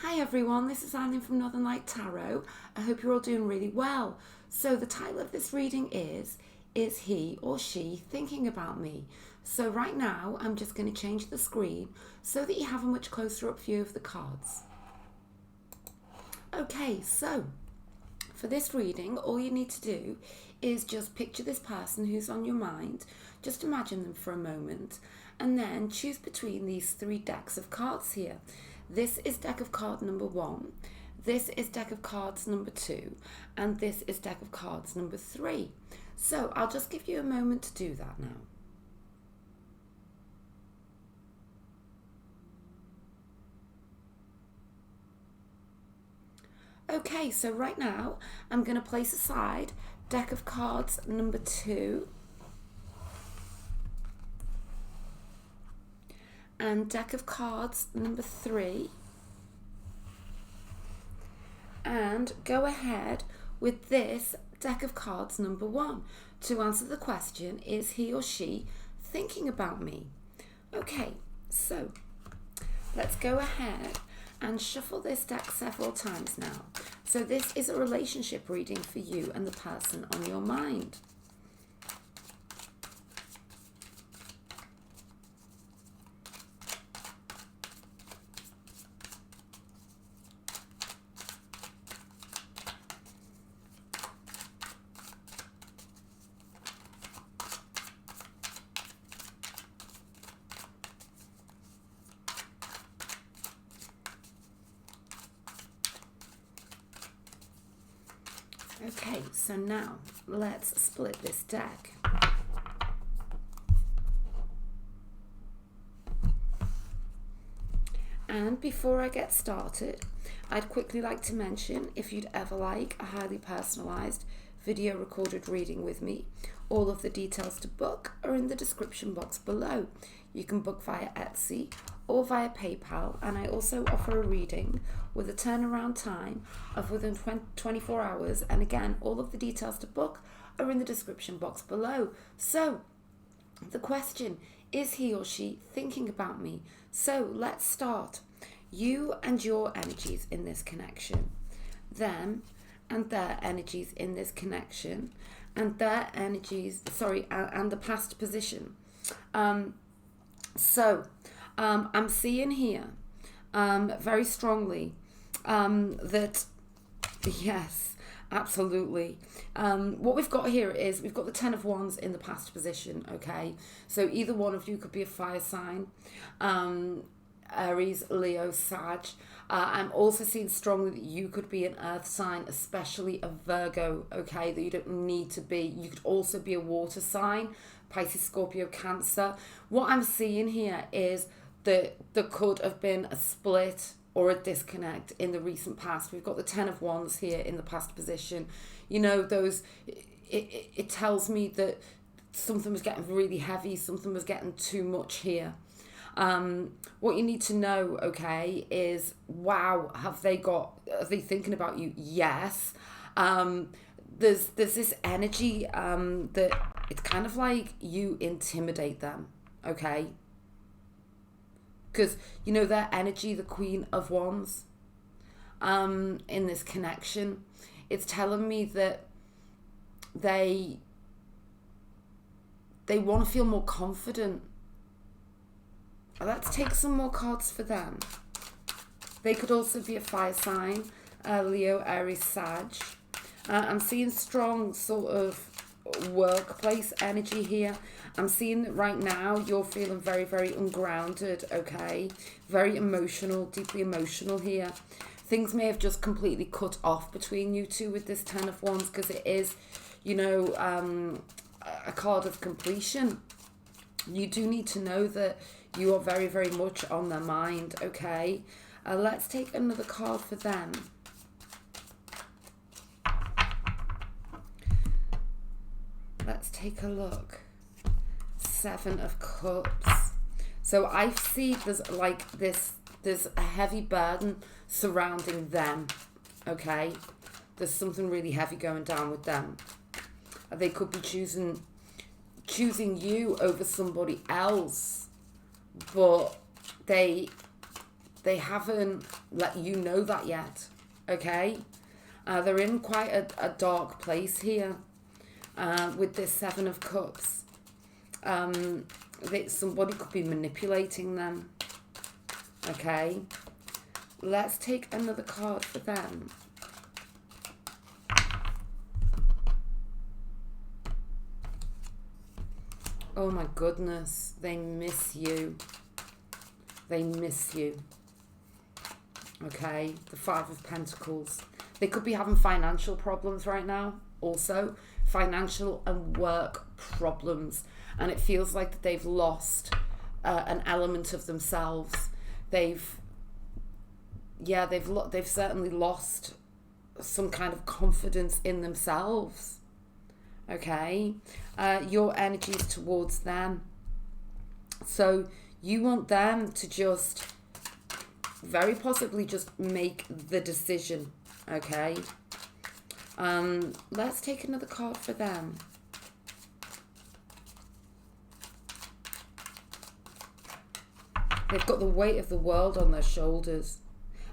Hi everyone, this is Eileen from Northern Light Tarot. I hope you're all doing really well. So the title of this reading is he or she thinking about me? So right now I'm just going to change the screen so that you have a much closer up view of the cards. Okay, so for this reading, all you need to do is just picture this person who's on your mind. Just imagine them for a moment and then choose between these three decks of cards here. This is deck of card number 1, this is deck of cards number 2, and this is deck of cards number 3. So I'll just give you a moment to do that now. Okay, so right now I'm going to place aside deck of cards number 2 and deck of cards number 3 and go ahead with this deck of cards number 1 to answer the question, is he or she thinking about me? Okay, so let's go ahead and shuffle this deck several times now. So this is a relationship reading for you and the person on your mind. Okay, so now let's split this deck. And before I get started, I'd quickly like to mention, if you'd ever like a highly personalized video recorded reading with me, all of the details to book are in the description box below. You can book via Etsy or via PayPal, and I also offer a reading with a turnaround time of within 24 hours, and again, all of the details to book are in the description box below. So the question, is he or she thinking about me? So let's start. You and your energies in this connection, them and their energies in this connection, and their energies, and the past position. I'm seeing here very strongly that, yes, absolutely. What we've got here is we've got the 10 of Wands in the past position, okay? So either one of you could be a fire sign, Aries, Leo, Sag. I'm also seeing strongly that you could be an earth sign, especially a Virgo, okay, that you don't need to be. You could also be a water sign, Pisces, Scorpio, Cancer. What I'm seeing here is that there could have been a split or a disconnect in the recent past. We've got the 10 of Wands here in the past position. You know, it tells me that something was getting really heavy, something was getting too much here. What you need to know, okay, is, wow, are they thinking about you? Yes. There's this energy that it's kind of like you intimidate them, okay? Because, you know, their energy, the Queen of Wands, in this connection, it's telling me that they want to feel more confident. Let's take some more cards for them. They could also be a fire sign, Leo, Aries, Sag. I'm seeing strong sort of workplace energy here. I'm seeing that right now you're feeling very, very ungrounded, okay? Very emotional, deeply emotional here. Things may have just completely cut off between you two with this 10 of Wands, because it is, you know, a card of completion. You do need to know that you are very, very much on their mind, okay? Let's take another card for them. Let's take a look. 7 of Cups. So I see there's a heavy burden surrounding them, okay? There's something really heavy going down with them. They could be choosing you over somebody else, but they they haven't let you know that yet, okay? They're in quite a dark place here with this Seven of Cups. Somebody could be manipulating them, okay? Let's take another card for them. Oh my goodness, they miss you. They miss you. Okay, the Five of Pentacles. They could be having financial problems right now. Also, financial and work problems. And it feels like that they've lost an element of themselves. They've certainly lost some kind of confidence in themselves. Okay, your energies towards them. So you want them to just very possibly just make the decision. Okay, let's take another card for them. They've got the weight of the world on their shoulders.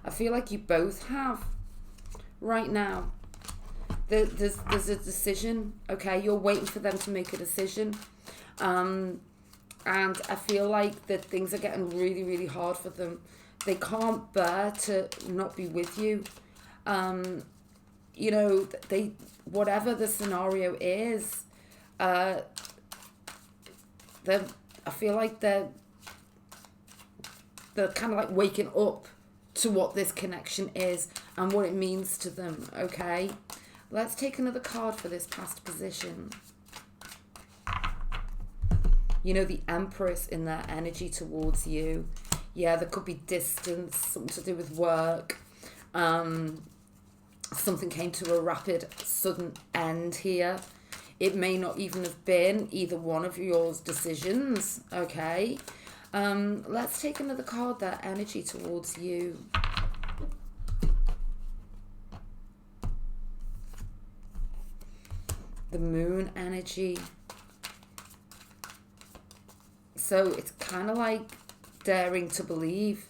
I feel like you both have right now. There's a decision, okay? You're waiting for them to make a decision. And I feel like that things are getting really, really hard for them. They can't bear to not be with you. You know, whatever the scenario is, I feel like they're kind of like waking up to what this connection is and what it means to them, okay? Let's take another card for this past position. You know, the Empress in their energy towards you. Yeah, there could be distance, something to do with work. Something came to a rapid, sudden end here. It may not even have been either one of yours decisions, okay? Let's take another card, their energy towards you. The Moon energy. So it's kind of like daring to believe,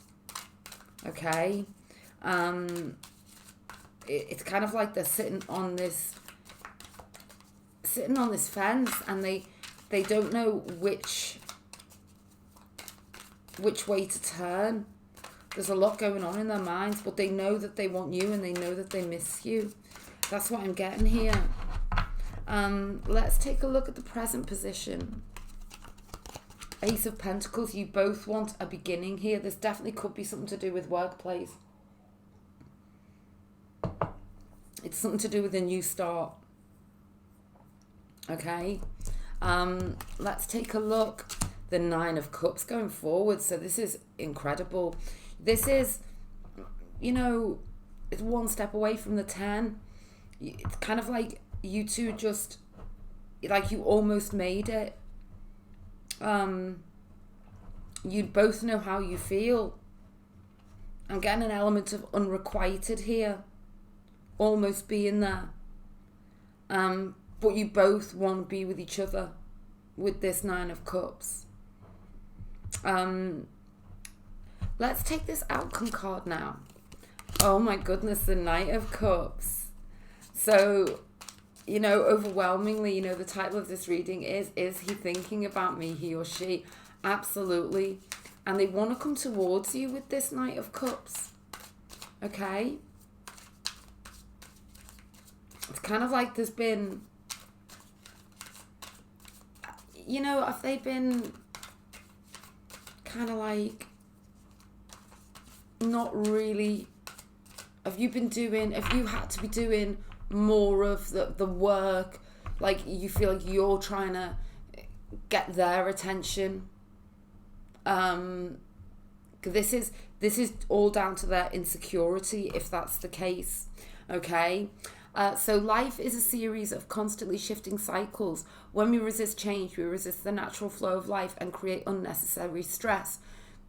okay? It's kind of like they're sitting on this fence, and they don't know which way to turn. There's a lot going on in their minds, but they know that they want you and they know that they miss you. That's what I'm getting here. Let's take a look at the present position. Ace of Pentacles, you both want a beginning here. This definitely could be something to do with workplace. It's something to do with a new start. Okay. Let's take a look. The Nine of Cups going forward. So this is incredible. This is, you know, it's one step away from the 10. It's kind of like you two just, like you almost made it. You both know how you feel. I'm getting an element of unrequited here. Almost being there. But you both want to be with each other with this Nine of Cups. Let's take this outcome card now. Oh my goodness, the Knight of Cups. So, you know, overwhelmingly, you know, the title of this reading is he thinking about me, he or she? Absolutely. And they want to come towards you with this Knight of Cups. Okay? It's kind of like there's been, you know, have they been kind of like not really, have you had to be doing more of the work, like you feel like you're trying to get their attention? This is all down to their insecurity, if that's the case. Okay. So life is a series of constantly shifting cycles. When we resist change, we resist the natural flow of life and create unnecessary stress.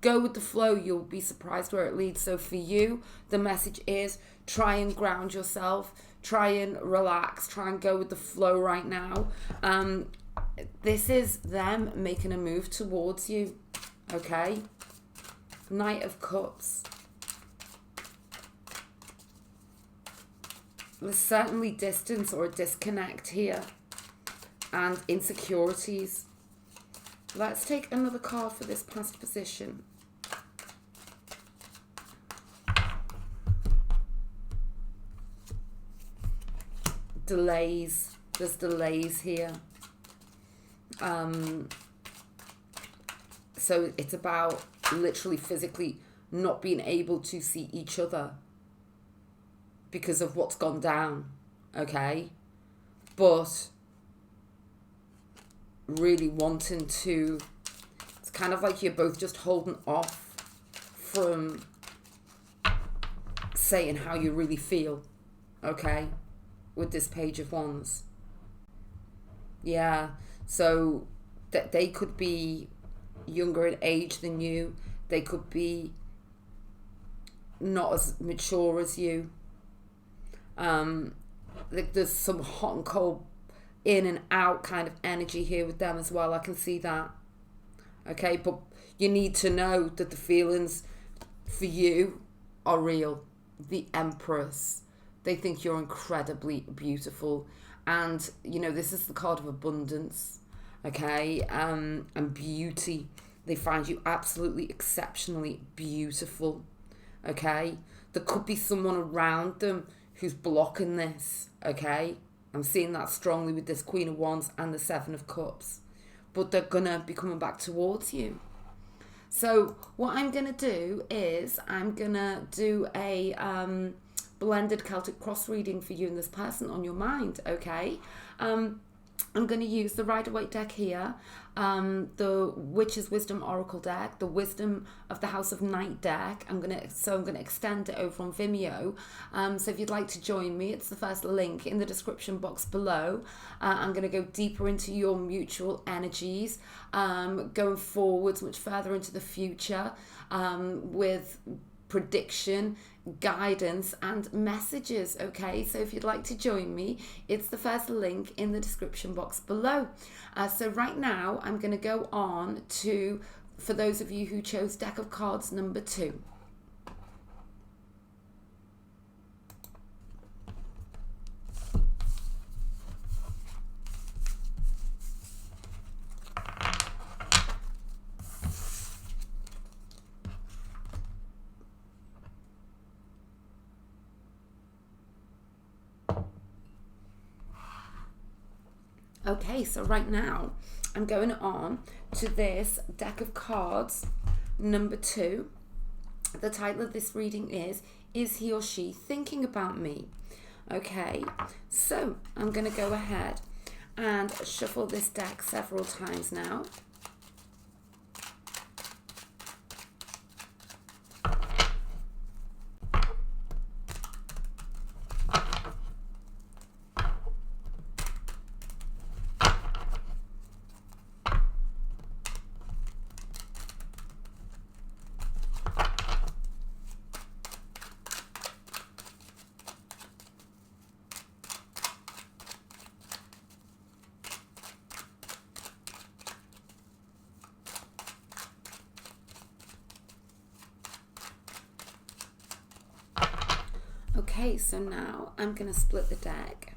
Go with the flow, you'll be surprised where it leads. So for you, the message is try and ground yourself, try and relax, try and go with the flow right now. This is them making a move towards you, okay? Knight of Cups. There's certainly distance or a disconnect here and insecurities. Let's take another card for this past position. Delays. There's delays here. So it's about literally physically not being able to see each other because of what's gone down, okay? But really wanting to, it's kind of like you're both just holding off from saying how you really feel, okay? With this Page of Wands. Yeah, so that they could be younger in age than you. They could be not as mature as you. There's some hot and cold, in and out kind of energy here with them as well. I can see that. Okay, but you need to know that the feelings for you are real. The Empress. They think you're incredibly beautiful. And, you know, this is the card of abundance. Okay, and beauty. They find you absolutely exceptionally beautiful. Okay, there could be someone around them who's blocking this. Okay, I'm seeing that strongly with this Queen of Wands and the Seven of Cups, but they're gonna be coming back towards you. So what I'm gonna do is I'm gonna do a blended Celtic cross reading for you and this person on your mind. Okay, I'm going to use the Rider-Waite deck here, the Witch's Wisdom Oracle deck, the Wisdom of the House of Night deck. I'm going to extend it over on Vimeo. So if you'd like to join me, it's the first link in the description box below. I'm going to go deeper into your mutual energies, going forwards much further into the future, with prediction, guidance and messages. Okay, so if you'd like to join me, it's the first link in the description box below. So right now I'm going to go on to, for those of you who chose deck of cards number 2. Okay, so right now I'm going on to this deck of cards number 2. The title of this reading is he or she thinking about me? Okay, so I'm going to go ahead and shuffle this deck several times now. Okay, so now I'm going to split the deck.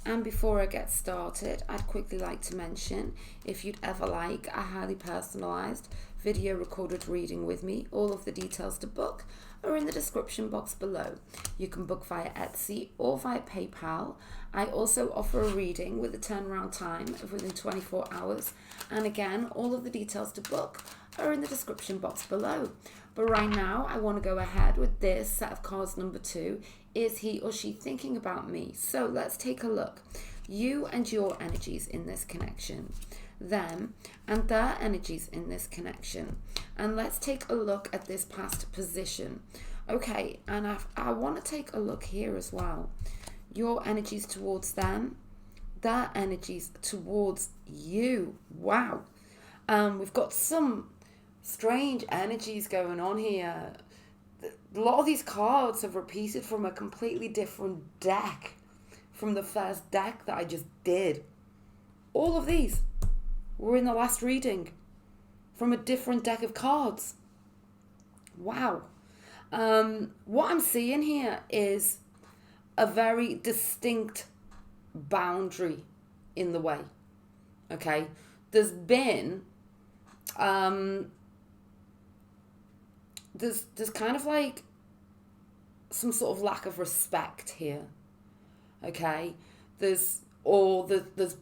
And before I get started, I'd quickly like to mention, if you'd ever like a highly personalised video recorded reading with me, all of the details to book are in the description box below. You can book via Etsy or via PayPal. I also offer a reading with a turnaround time of within 24 hours. And again, all of the details to book are in the description box below. But right now, I want to go ahead with this set of cards number 2. Is he or she thinking about me? So let's take a look. You and your energies in this connection. Them and their energies in this connection. And let's take a look at this past position. Okay, and I want to take a look here as well. Your energies towards them. Their energies towards you. Wow. We've got some strange energies going on here. A lot of these cards have repeated from a completely different deck from the first deck that I just did. All of these were in the last reading from a different deck of cards. Wow. What I'm seeing here is a very distinct boundary in the way. Okay, there's been there's kind of like some sort of lack of respect here. Okay, there's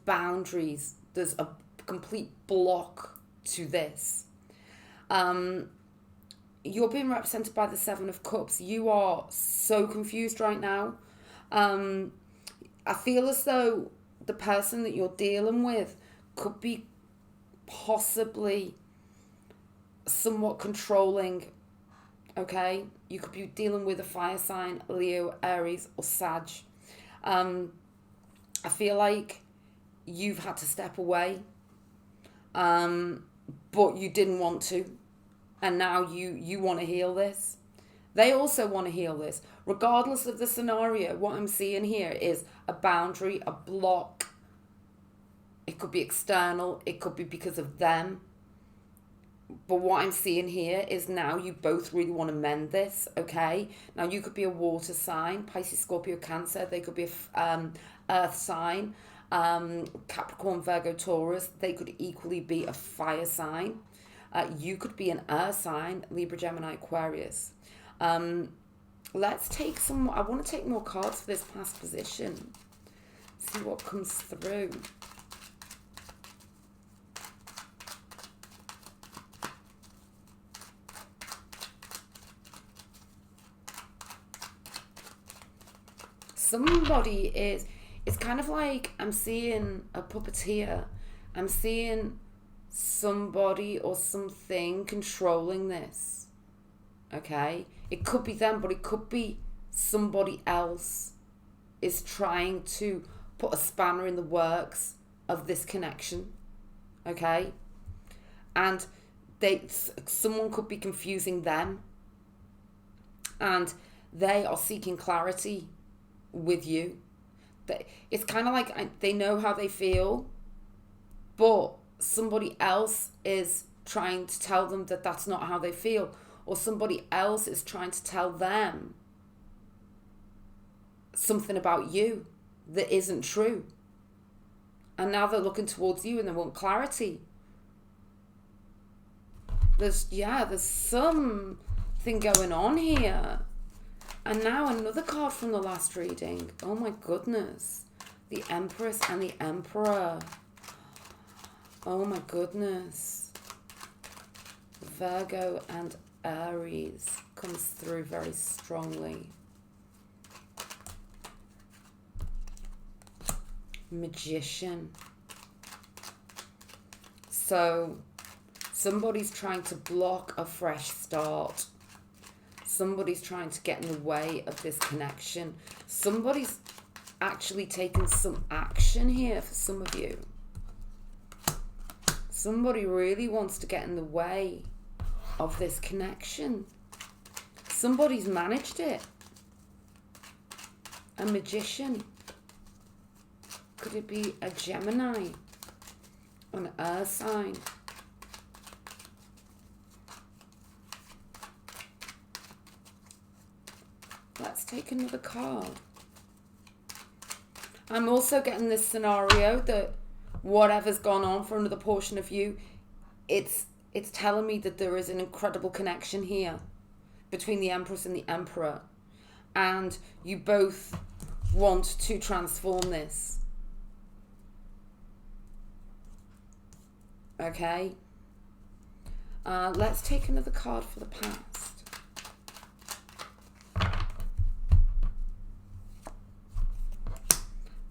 boundaries. There's a complete block to this. You're being represented by the Seven of Cups. You are so confused right now. I feel as though the person that you're dealing with could be possibly somewhat controlling. Okay, you could be dealing with a fire sign, Leo, Aries, or Sag. I feel like you've had to step away, but you didn't want to, and now you want to heal this. They also want to heal this. Regardless of the scenario, what I'm seeing here is a boundary, a block. It could be external, it could be because of them. But what I'm seeing here is now you both really want to mend this, okay? Now, you could be a water sign, Pisces, Scorpio, Cancer. They could be a earth sign, Capricorn, Virgo, Taurus. They could equally be a fire sign. You could be an earth sign, Libra, Gemini, Aquarius. Let's take some, I want to take more cards for this past position. See what comes through. Somebody is, it's kind of like I'm seeing a puppeteer. I'm seeing somebody or something controlling this. Okay? It could be them, but it could be somebody else is trying to put a spanner in the works of this connection. Okay? And someone could be confusing them. And they are seeking clarity with you. It's kind of like they know how they feel, but somebody else is trying to tell them that that's not how they feel, or somebody else is trying to tell them something about you that isn't true, and now they're looking towards you and they want clarity. There's something going on here. And now another card from the last reading. Oh my goodness. The Empress and the Emperor. Oh my goodness. Virgo and Aries comes through very strongly. Magician. So somebody's trying to block a fresh start. Somebody's trying to get in the way of this connection. Somebody's actually taken some action here for some of you. Somebody really wants to get in the way of this connection. Somebody's managed it. A magician. Could it be a Gemini? An earth sign? Let's take another card. I'm also getting this scenario that whatever's gone on for another portion of you, it's telling me that there is an incredible connection here between the Empress and the Emperor. And you both want to transform this. Okay? Let's take another card for the past.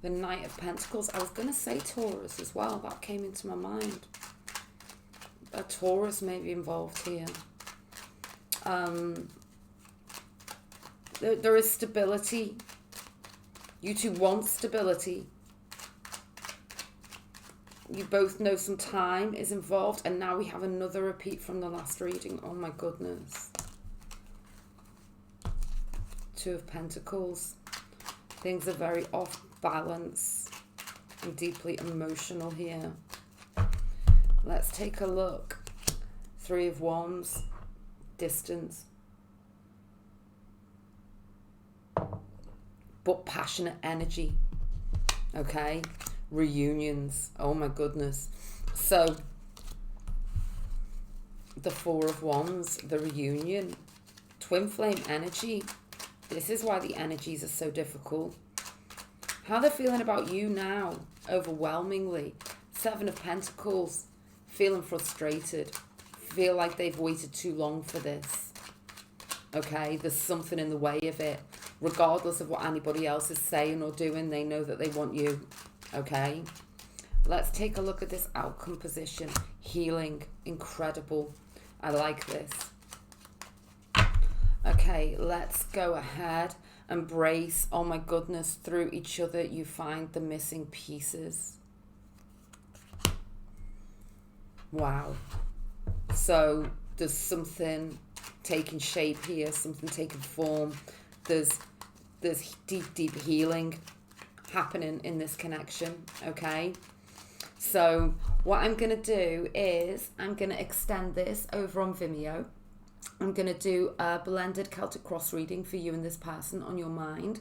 The Knight of Pentacles. I was going to say Taurus as well. That came into my mind. A Taurus may be involved here. There is stability. You two want stability. You both know some time is involved. And now we have another repeat from the last reading. Oh my goodness. Two of Pentacles. Things are very off balance and deeply emotional here. Let's take a look. Three of Wands. Distance. but passionate energy. Okay, reunions. Oh my goodness. So the Four of Wands, the reunion, twin flame energy. This is why the energies are so difficult. How they're feeling about you now, overwhelmingly. Seven of Pentacles, feeling frustrated, feel like they've waited too long for this. Okay, there's something in the way of it. Regardless of what anybody else is saying or doing, they know that they want you. Okay, let's take a look at this outcome position. Healing, incredible. I like this. Okay, let's go ahead and brace. Oh my goodness, through each other you find the missing pieces. Wow. So there's something taking shape here, something taking form. There's deep healing happening in this connection. Okay, so what I'm going to do is I'm going to extend this over on Vimeo. I'm going to do a blended Celtic cross reading for you and this person on your mind.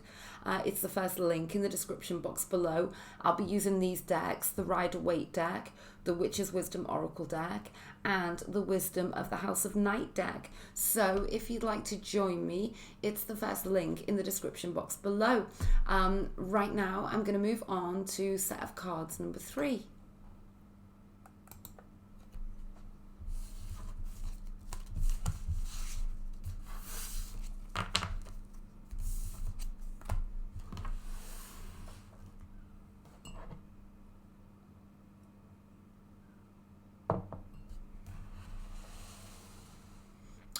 It's the first link in the description box below. I'll be using these decks, the Rider-Waite deck, the Witch's Wisdom Oracle deck, and the Wisdom of the House of Night deck. So if you'd like to join me, it's the first link in the description box below. Right now, I'm going to move on to set of cards number 3.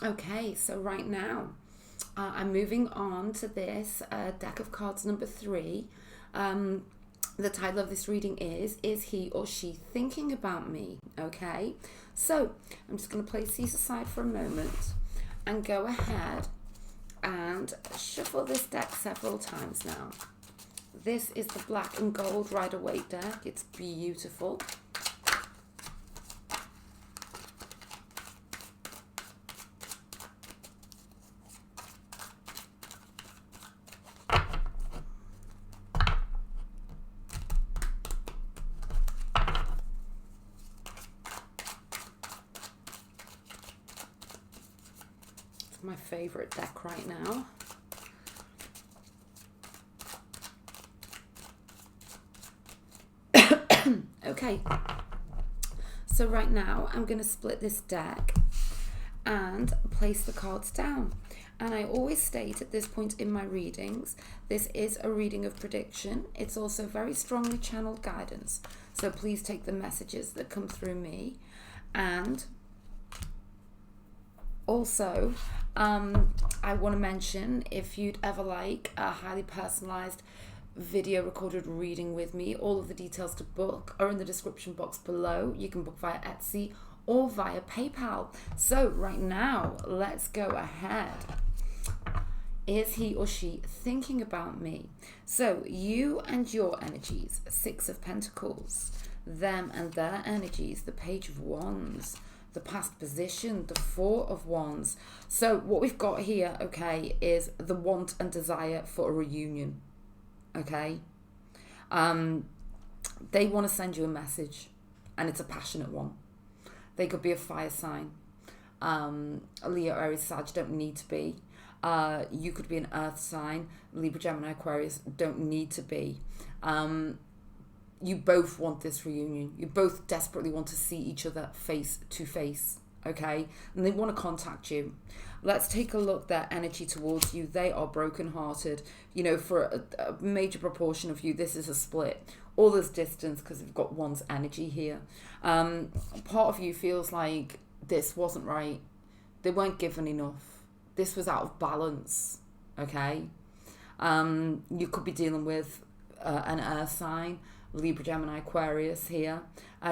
Okay, so right now, I'm moving on to this deck of cards number 3. The title of this reading is he or she thinking about me? Okay, so I'm just going to place these aside for a moment and go ahead and shuffle this deck several times now. This is the black and gold Rider-Waite deck. It's beautiful. My favorite deck right now. Okay, so right now I'm going to split this deck and place the cards down. And I always state at this point in my readings, this is a reading of prediction. It's also very strongly channeled guidance. So please take the messages that come through me. And also, I want to mention, if you'd ever like a highly personalized video recorded reading with me, all of the details to book are in the description box below. You can book via Etsy or via PayPal. So right now, let's go ahead. Is he or she thinking about me? So you and your energies, 6 of Pentacles, them and their energies, the Page of Wands, the past position, the 4 of Wands. So what we've got here, okay, is the want and desire for a reunion, okay? They want to send you a message, and it's a passionate one. They could be a fire sign. Leo, Aries, Sag don't need to be. You could be an earth sign. Libra, Gemini, Aquarius don't need to be. You both want this reunion. You both desperately want to see each other face to face, okay? And they want to contact you. Let's take a look at their energy towards you. They are brokenhearted. You know, for a major proportion of you, this is a split. All this distance because we've got one's energy here. Part of you feels like this wasn't right. They weren't given enough. This was out of balance, okay? You could be dealing with an earth sign, Libra, Gemini, Aquarius here.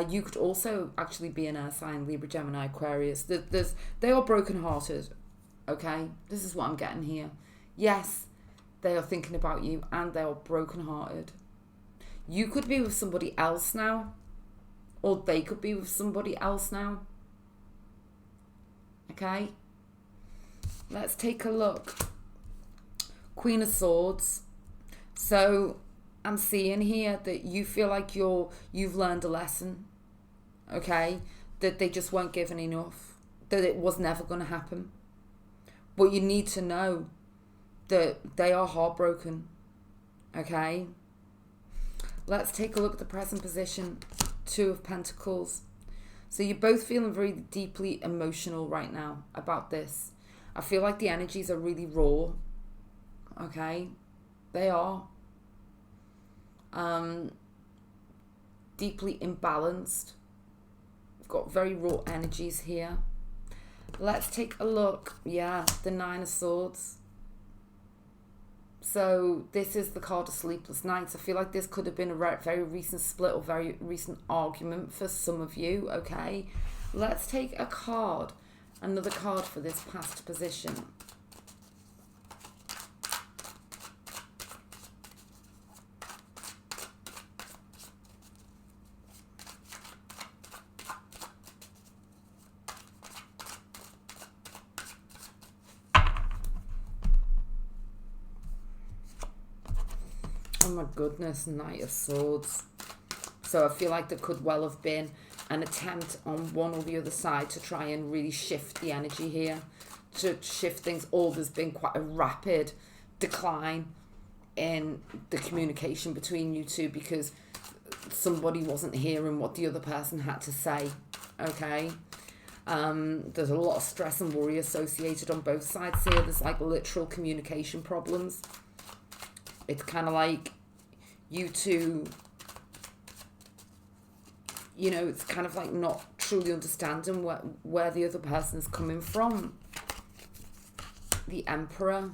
You could also actually be an earth sign, Libra, Gemini, Aquarius. They are brokenhearted, okay? This is what I'm getting here. Yes, they are thinking about you and they are brokenhearted. You could be with somebody else now, or they could be with somebody else now, okay? Let's take a look. Queen of Swords, So I'm seeing here that you feel like you've learned a lesson, okay? That they just weren't given enough, that it was never going to happen. But you need to know that they are heartbroken, okay? Let's take a look at the present position. Two of Pentacles. So you're both feeling very deeply emotional right now about this. I feel like the energies are really raw, okay? They are. Deeply imbalanced. We've got very raw energies here. Let's take a look. Yeah, the Nine of Swords. So this is the card of sleepless nights. I feel like this could have been a very recent split or very recent argument for some of you, okay? Let's take a card, another card for this past position. Oh my goodness, Knight of Swords. So I feel like there could well have been an attempt on one or the other side to try and really shift the energy here, to shift things, or there's been quite a rapid decline in the communication between you two because somebody wasn't hearing what the other person had to say, okay? There's a lot of stress and worry associated on both sides here. There's like literal communication problems. It's kind of like you two, you know, it's kind of like not truly understanding where the other person is coming from. The Emperor.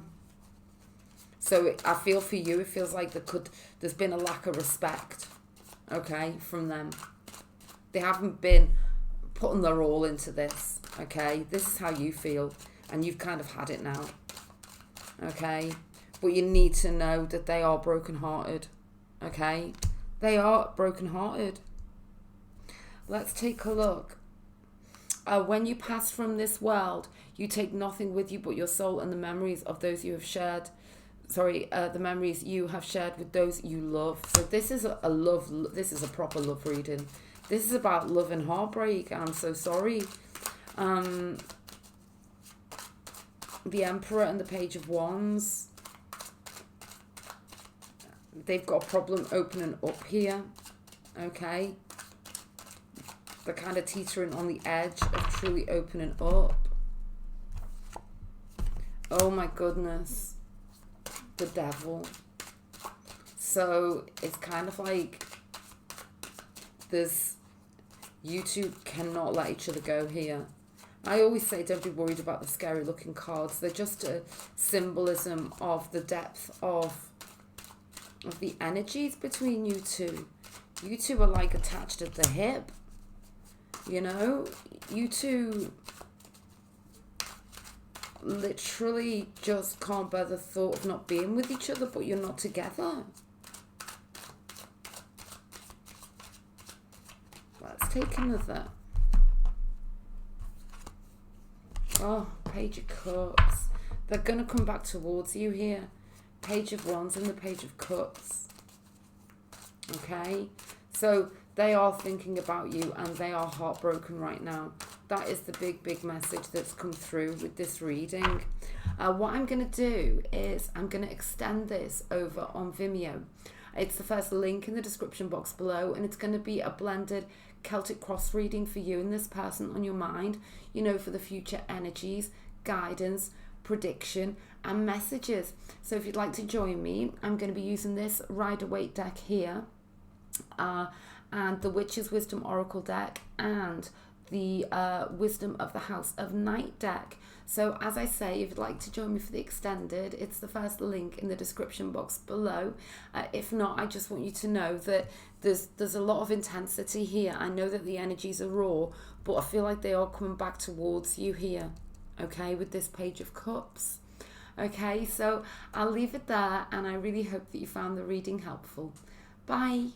So I feel for you, it feels like there's been a lack of respect, okay, from them. They haven't been putting their all into this, okay? This is how you feel, and you've kind of had it now, okay? But you need to know that they are brokenhearted, okay? They are brokenhearted. Let's take a look. When you pass from this world, you take nothing with you but your soul and the memories of those you have shared. The memories you have shared with those you love. So this is this is a proper love reading. This is about love and heartbreak, and I'm so sorry. The Emperor and the Page of Wands. They've got a problem opening up here, okay? They're kind of teetering on the edge of truly opening up. Oh my goodness. The Devil. So it's kind of like you two cannot let each other go here. I always say don't be worried about the scary looking cards. They're just a symbolism of the depth of the energies between you two. You two are like attached at the hip. You know, you two literally just can't bear the thought of not being with each other, but you're not together. Let's take another. Oh, Page of Cups. They're going to come back towards you here. Page of Wands and the Page of Cups. Okay? So they are thinking about you and they are heartbroken right now. That is the big message that's come through with this reading. What I'm going to do is I'm going to extend this over on Vimeo. It's the first link in the description box below, and it's going to be a blended Celtic cross reading for you and this person on your mind, you know, for the future energies, guidance, prediction and messages. So if you'd like to join me, I'm going to be using this Rider-Waite deck here, and the Witch's Wisdom Oracle deck, and the Wisdom of the House of Night deck. So as I say, if you'd like to join me for the extended, it's the first link in the description box below. If not, I just want you to know that there's a lot of intensity here. I know that the energies are raw, but I feel like they are coming back towards you here, okay, with this Page of Cups. Okay, so I'll leave it there, and I really hope that you found the reading helpful. Bye.